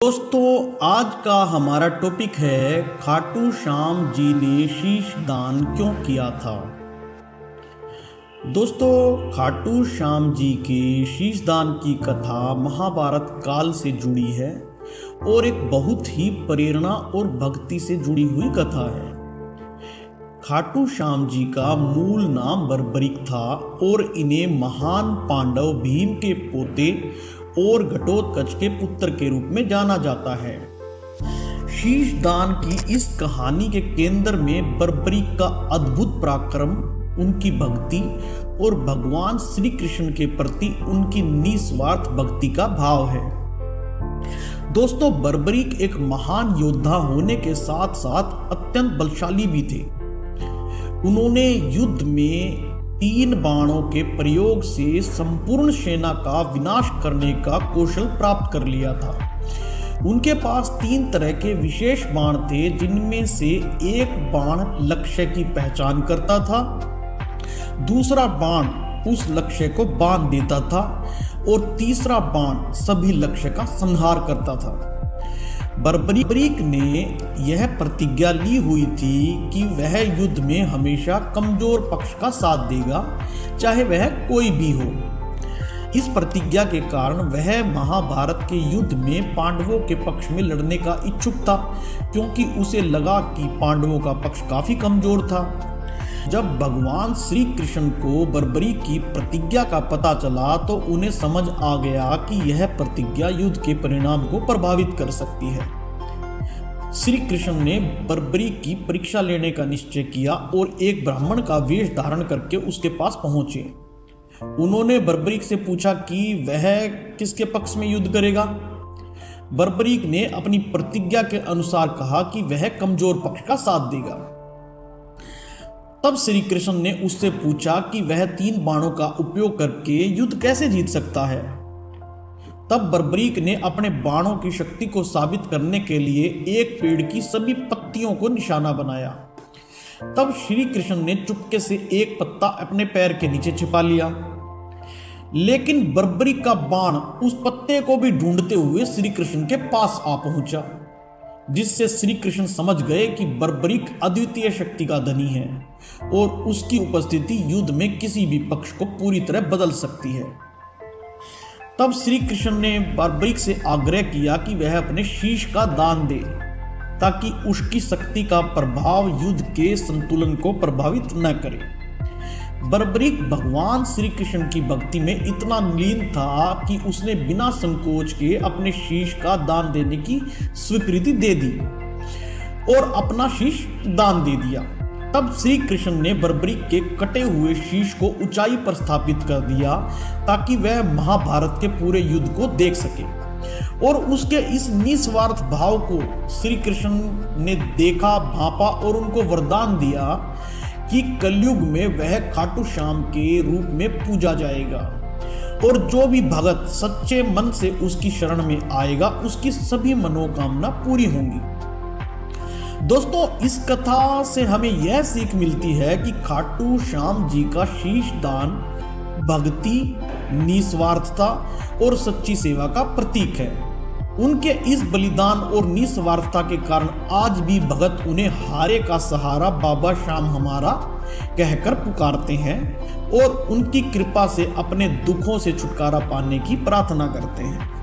दोस्तों, आज का हमारा टॉपिक है खाटू श्याम जी ने शीश दान क्यों किया था। दोस्तों, खाटू श्याम जी के शीश दान की कथा महाभारत काल से जुड़ी है और एक बहुत ही प्रेरणा और भक्ति से जुड़ी हुई कथा है। खाटू श्याम जी का मूल नाम बर्बरिक था और इन्हें महान पांडव भीम के पोते और घटोत्कच के पुत्र के रूप में जाना जाता है। शीश दान की इस कहानी के केंद्र में बर्बरिक का अद्भुत पराक्रम, उनकी भक्ति और भगवान श्री कृष्ण के प्रति उनकी निस्वार्थ भक्ति का भाव है। दोस्तों, बर्बरिक एक महान योद्धा होने के साथ साथ अत्यंत बलशाली भी थे। उन्होंने युद्ध में 3 बाणों के प्रयोग से संपूर्ण सेना का विनाश करने का कौशल प्राप्त कर लिया था। उनके पास 3 तरह के विशेष बाण थे, जिनमें से एक बाण लक्ष्य की पहचान करता था, दूसरा बाण उस लक्ष्य को बांध देता था और तीसरा बाण सभी लक्ष्य का संहार करता था। बर्बरिक ने यह प्रतिज्ञा ली हुई थी कि वह युद्ध में हमेशा कमजोर पक्ष का साथ देगा, चाहे वह कोई भी हो। इस प्रतिज्ञा के कारण वह महाभारत के युद्ध में पांडवों के पक्ष में लड़ने का इच्छुक था, क्योंकि उसे लगा कि पांडवों का पक्ष काफी कमजोर था। जब भगवान श्री कृष्ण को बर्बरिक की प्रतिज्ञा का पता चला तो उन्हें समझ आ गया कि यह प्रतिज्ञा युद्ध के परिणाम को प्रभावित कर सकती है। श्री कृष्ण ने बर्बरिक की परीक्षा लेने का निश्चय किया और एक ब्राह्मण का वेश धारण करके उसके पास पहुंचे। उन्होंने बर्बरिक से पूछा कि वह किसके पक्ष में युद्ध करेगा। बर्बरिक ने अपनी प्रतिज्ञा के अनुसार कहा कि वह कमजोर पक्ष का साथ देगा। तब श्री कृष्ण ने उससे पूछा कि वह 3 बाणों का उपयोग करके युद्ध कैसे जीत सकता है। तब बर्बरिक ने अपने बाणों की शक्ति को साबित करने के लिए एक पेड़ की सभी पत्तियों को निशाना बनाया। तब श्री कृष्ण ने चुपके से एक पत्ता अपने पैर के नीचे छिपा लिया, लेकिन बर्बरिक का बाण उस पत्ते को भी ढूंढते हुए श्री कृष्ण के पास आ पहुंचा, जिससे श्री कृष्ण समझ गए कि बर्बरिक अद्वितीय शक्ति का धनी है और उसकी उपस्थिति युद्ध में किसी भी पक्ष को पूरी तरह बदल सकती है। तब श्री कृष्ण ने बर्बरिक से आग्रह किया कि वह अपने शीश का दान दे, ताकि उसकी शक्ति का प्रभाव युद्ध के संतुलन को प्रभावित न करे। बर्बरिक भगवान श्री कृष्ण की भक्ति में इतना लीन था कि उसने बिना संकोच के अपने शीश का दान देने की स्वीकृति दे दी और अपना शीश दान दे दिया। तब श्री कृष्ण ने बर्बरिक के कटे हुए शीश को ऊंचाई पर स्थापित कर दिया, ताकि वह महाभारत के पूरे युद्ध को देख सके। और उसके इस निस्वार्थ भाव को श्री कृष्ण ने देखा, भांपा और उनको वरदान दिया कि कलयुग में वह खाटू श्याम के रूप में पूजा जाएगा और जो भी भगत सच्चे मन से उसकी शरण में आएगा, उसकी सभी मनोकामना पूरी होंगी। दोस्तों, इस कथा से हमें यह सीख मिलती है कि खाटू श्याम जी का शीश दान भक्ति, निस्वार्थता और सच्ची सेवा का प्रतीक है। उनके इस बलिदान और निस्वार्थता के कारण आज भी भगत उन्हें हारे का सहारा बाबा श्याम हमारा कहकर पुकारते हैं और उनकी कृपा से अपने दुखों से छुटकारा पाने की प्रार्थना करते हैं।